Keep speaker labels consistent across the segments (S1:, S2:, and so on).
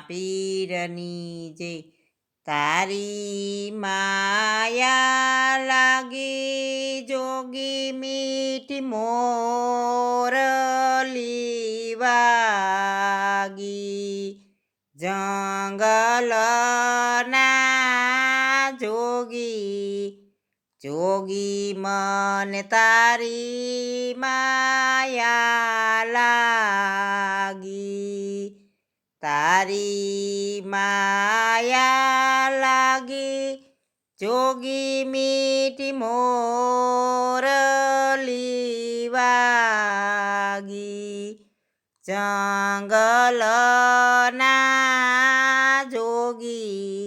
S1: પીરની જય. તારી માયા લાગી જોગી મીઠી મોરલી વાગી. જંગલના જોગી જોગી મને તારી માયા લાગી. તારી માયા લાગી જોગી મીઠી મોરલી વાગી. જંગલના જોગી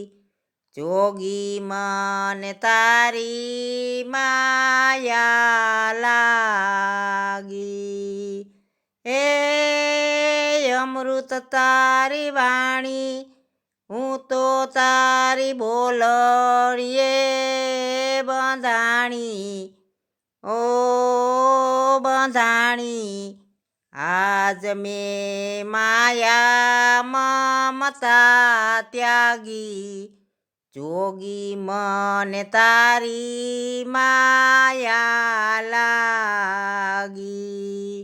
S1: જોગી મને તારી માયા લાગી. એ અમૃત તારી વાણી હું તો તારી બોલણીએ બંધાણી. ઓ બંધાણી આજ મેં માયા મમતા ત્યાગી. જોગી મને તારી માયા લાગી.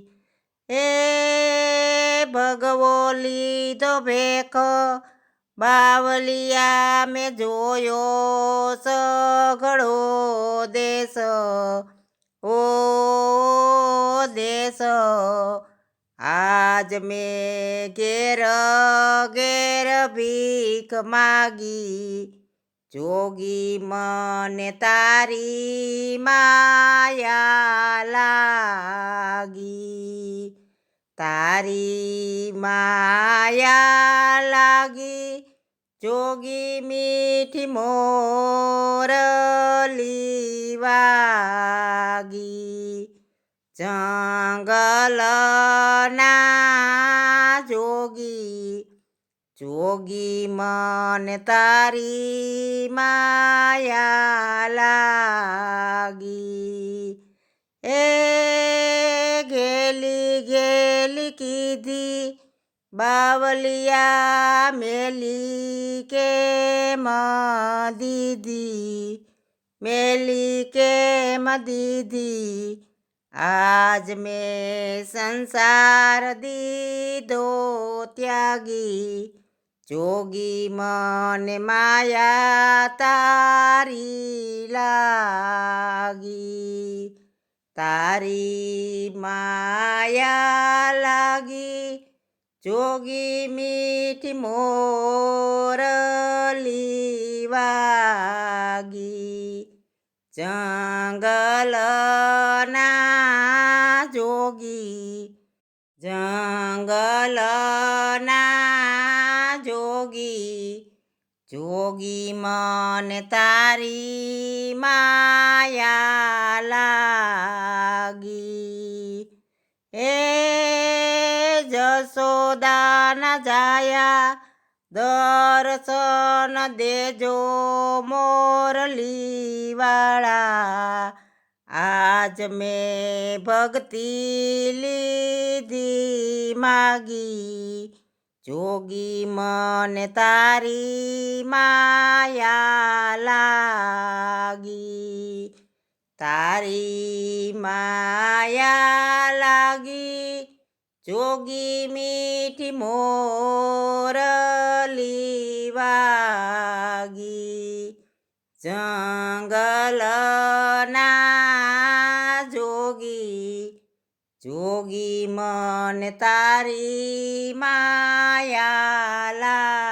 S1: એ ભગવો લીધો ભેખ બાવલિયા મેં જોયો સઘળો દેશ. ઓ દેશ આજ મેં ઘેર ઘેર ભીખ માગી. જોગી મને તારી માયા લાગી. તારી માયા લાગી જોગી મીઠી મોરલી વાગી. જંગલના જોગી જોગી મને તારી માયા લાગી. એ ગેલી ગેલી કીધી બાવલિયા મેલી કેમ દીધી. મેલી કેમ દીધી આજ મેં સંસાર દીધો ત્યાગી. જોગી મને માયા તારી લાગી. તારી માયા લાગી જોગી મીઠી મોરલી વાગી. જંગલના જોગી જંગલના જોગી જોગી મને તારી માયા લાગી. એ જશોદાના જાયા દર્શન દેજો મોરલી વાળા. આજ મેં ભક્તિ લીધી માગી. જોગી મને તારી માયા લાગી. તારી માયા લાગી જોગી મીઠી મોરલી વાગી. જંગલના જોગી જોગી મને તારી માયા લાગી.